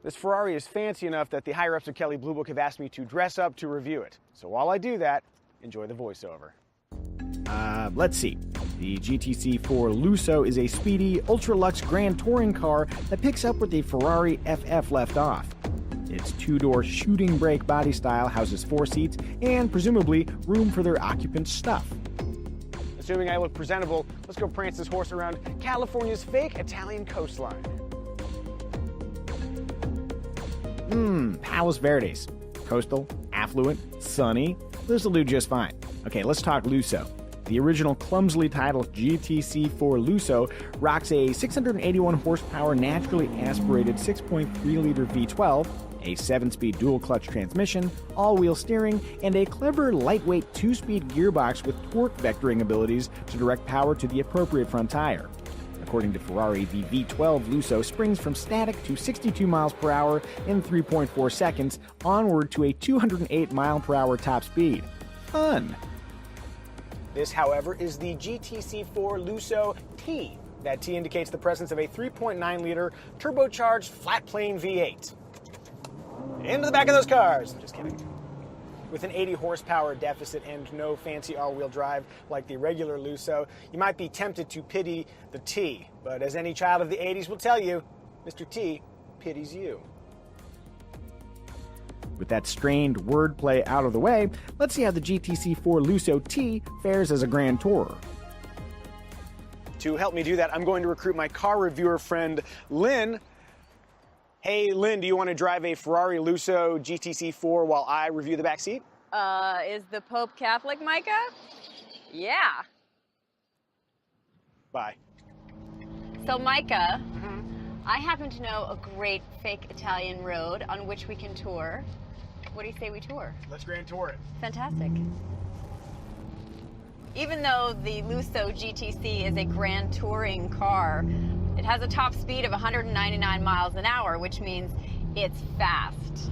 This Ferrari is fancy enough that the higher-ups of Kelley Blue Book have asked me to dress up to review it. So while I do that, enjoy the voiceover. Let's see. The GTC4 Lusso is a speedy, ultra-luxe grand touring car that picks up where the Ferrari FF left off. Its two-door shooting brake body style houses 4 seats and, presumably, room for their occupants' stuff. Assuming I look presentable, let's go prance this horse around California's fake Italian coastline. Palos Verdes. Coastal, affluent, sunny. This'll do just fine. Okay, let's talk Lusso. The original clumsily titled GTC4 Lusso rocks a 681 horsepower naturally aspirated 6.3-liter V12, a 7-speed dual-clutch transmission, all-wheel steering, and a clever lightweight 2-speed gearbox with torque vectoring abilities to direct power to the appropriate front tire. According to Ferrari, the V12 Lusso springs from static to 62 miles per hour in 3.4 seconds, onward to a 208 mile per hour top speed. Fun! This, however, is the GTC4 Lusso T. That T indicates the presence of a 3.9-liter turbocharged flat-plane V8. Into the back of those cars! Just kidding. With an 80 horsepower deficit and no fancy all-wheel drive like the regular Lusso, you might be tempted to pity the T. But as any child of the 80s will tell you, Mr. T pities you. With that strained wordplay out of the way, let's see how the GTC4 Lusso T fares as a grand tourer. To help me do that, I'm going to recruit my car reviewer friend, Lynn. Hey, Lynn, do you want to drive a Ferrari Lusso GTC4 while I review the back seat? Is the Pope Catholic, Micah? Yeah. Bye. So, Micah, I happen to know a great fake Italian road on which we can tour. What do you say we tour? Let's grand tour it. Fantastic. Even though the Lusso GTC is a grand touring car, it has a top speed of 199 miles an hour, which means it's fast.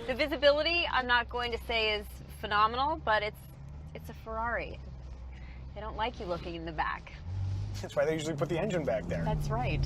The visibility, I'm not going to say is phenomenal, but it's a Ferrari. They don't like you looking in the back. That's why they usually put the engine back there. That's right.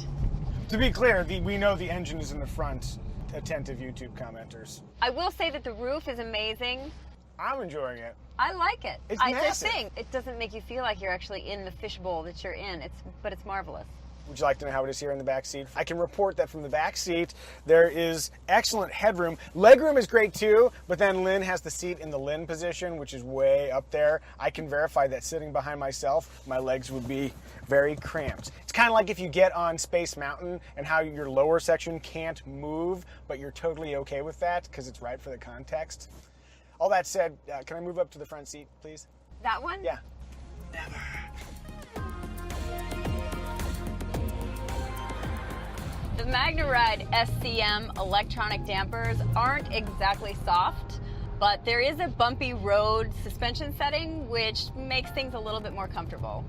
To be clear, we know the engine is in the front, attentive YouTube commenters. I will say that the roof is amazing. I'm enjoying it. I like it. It's It's massive. a thing. It doesn't make you feel like you're actually in the fishbowl that you're in. But it's marvelous. Would you like to know how it is here in the back seat? I can report that from the back seat, there is excellent headroom. Legroom is great too, but then Lynn has the seat in the Lynn position, which is way up there. I can verify that sitting behind myself, my legs would be very cramped. It's kind of like if you get on Space Mountain and how your lower section can't move, but you're totally okay with that because it's right for the context. All that said, can I move up to the front seat, please? That one? Yeah. The MagnaRide SCM electronic dampers aren't exactly soft, but there is a bumpy road suspension setting which makes things a little bit more comfortable.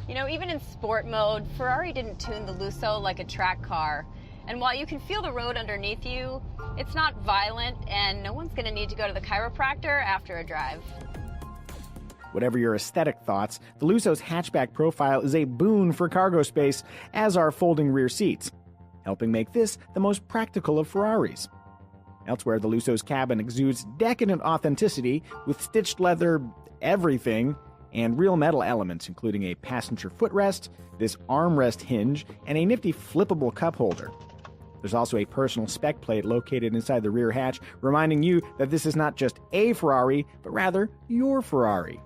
You know, even in sport mode, Ferrari didn't tune the Lusso like a track car. And while you can feel the road underneath you, it's not violent and no one's gonna need to go to the chiropractor after a drive. Whatever your aesthetic thoughts, the Lusso's hatchback profile is a boon for cargo space, as are folding rear seats, helping make this the most practical of Ferraris. Elsewhere, the Lusso's cabin exudes decadent authenticity with stitched leather everything and real metal elements, including a passenger footrest, this armrest hinge, and a nifty flippable cup holder. There's also a personal spec plate located inside the rear hatch, reminding you that this is not just a Ferrari, but rather your Ferrari.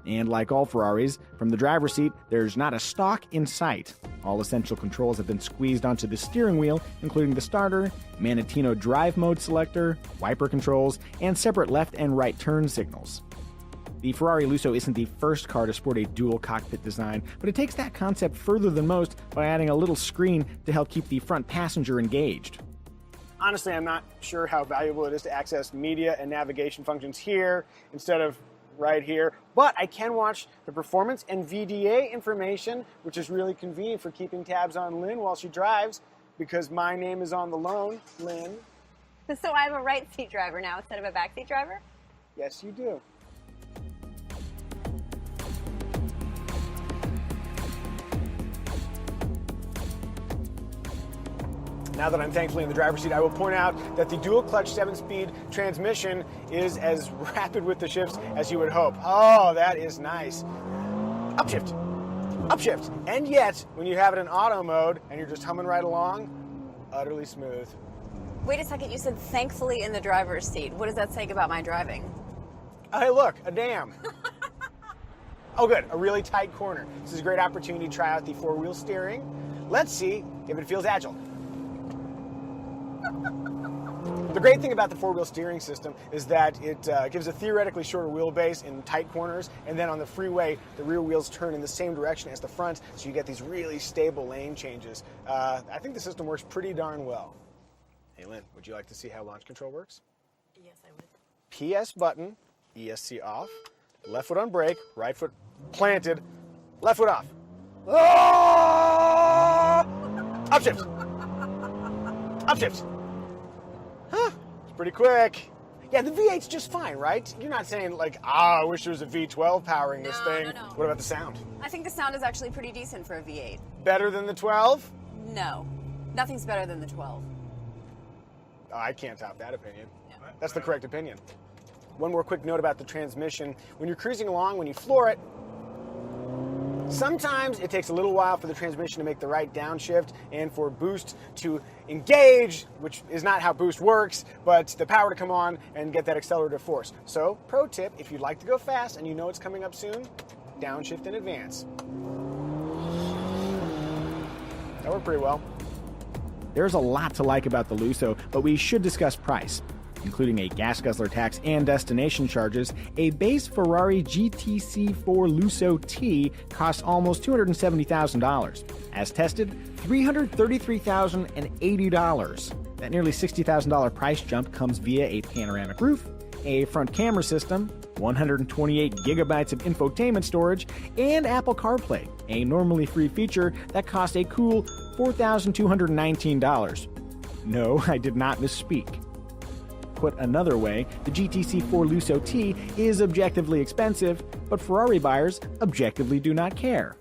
And like all Ferraris, from the driver's seat, there's not a stalk in sight. All essential controls have been squeezed onto the steering wheel, including the starter, Manatino drive mode selector, wiper controls, and separate left and right turn signals. The Ferrari Lusso isn't the first car to sport a dual cockpit design, but it takes that concept further than most by adding a little screen to help keep the front passenger engaged. Honestly, I'm not sure how valuable it is to access media and navigation functions here instead of right here, but I can watch the performance and VDA information, which is really convenient for keeping tabs on Lynn while she drives, because my name is on the loan, Lynn. So I have a right seat driver now instead of a back seat driver? Yes, you do. Now that I'm thankfully in the driver's seat, I will point out that the dual clutch 7-speed transmission is as rapid with the shifts as you would hope. Oh, that is nice. Upshift, upshift. And yet, when you have it in auto mode and you're just humming right along, utterly smooth. Wait a second, you said thankfully in the driver's seat. What does that say about my driving? Hey, look, a dam. Oh, good, a really tight corner. This is a great opportunity to try out the 4-wheel steering. Let's see if it feels agile. The great thing about the 4-wheel steering system is that it gives a theoretically shorter wheelbase in tight corners, and then on the freeway, the rear wheels turn in the same direction as the front, so you get these really stable lane changes. I think the system works pretty darn well. Hey, Lynn, would you like to see how launch control works? Yes, I would. PS button, ESC off, left foot on brake, right foot planted, left foot off. Oh! Upshift. Upshift. Huh, it's pretty quick. Yeah, the V8's just fine, right? You're not saying like, I wish there was a V12 powering this thing. No. What about the sound? I think the sound is actually pretty decent for a V8. Better than the 12? No, nothing's better than the 12. Oh, I can't top that opinion. That's the correct opinion. One more quick note about the transmission. When you're cruising along, when you floor it, sometimes it takes a little while for the transmission to make the right downshift and for boost to engage, which is not how boost works, but the power to come on and get that accelerative force. So, pro tip, if you'd like to go fast and you know it's coming up soon, downshift in advance. That worked pretty well. There's a lot to like about the Lusso, but we should discuss price. Including a gas guzzler tax and destination charges, a base Ferrari GTC4 Lusso T costs almost $270,000. As tested, $333,080. That nearly $60,000 price jump comes via a panoramic roof, a front camera system, 128 gigabytes of infotainment storage, and Apple CarPlay, a normally free feature that costs a cool $4,219. No, I did not misspeak. Put another way, the GTC4 Lusso T is objectively expensive, but Ferrari buyers objectively do not care.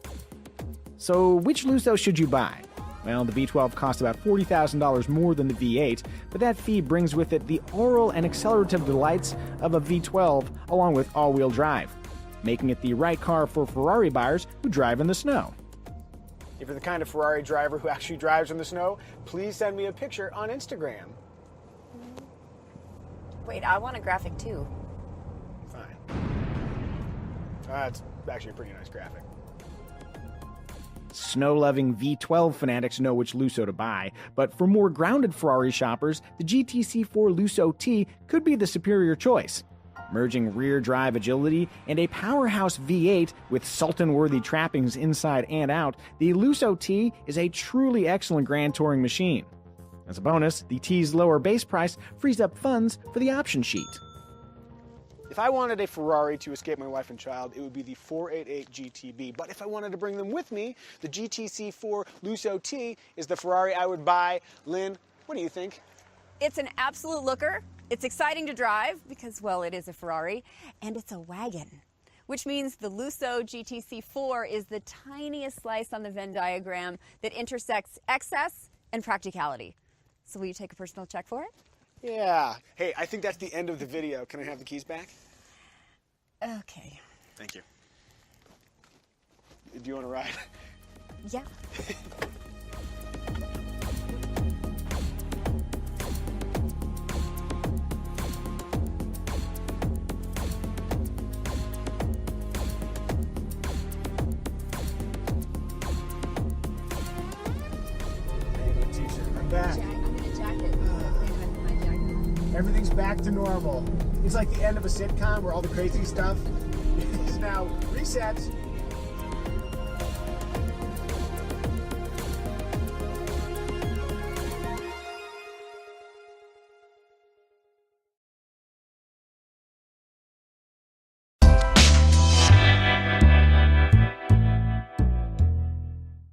So which Lusso should you buy? Well, the V12 costs about $40,000 more than the V8, but that fee brings with it the oral and accelerative delights of a V12 along with all-wheel drive, making it the right car for Ferrari buyers who drive in the snow. If you're the kind of Ferrari driver who actually drives in the snow, please send me a picture on Instagram. Wait, I want a graphic too. Fine. It's actually a pretty nice graphic. Snow-loving V12 fanatics know which Lusso to buy, but for more grounded Ferrari shoppers, the GTC4 Lusso T could be the superior choice. Merging rear drive agility and a powerhouse V8 with Sultan-worthy trappings inside and out, the Lusso T is a truly excellent grand touring machine. As a bonus, the T's lower base price frees up funds for the option sheet. If I wanted a Ferrari to escape my wife and child, it would be the 488 GTB. But if I wanted to bring them with me, the GTC4 Lusso T is the Ferrari I would buy. Lynn, what do you think? It's an absolute looker. It's exciting to drive because, well, it is a Ferrari, and it's a wagon, which means the Lusso GTC4 is the tiniest slice on the Venn diagram that intersects excess and practicality. So will you take a personal check for it? Yeah. Hey, I think that's the end of the video. Can I have the keys back? Okay. Thank you. Do you want to ride? Yeah. I'm back. Everything's back to normal. It's like the end of a sitcom where all the crazy stuff is now reset.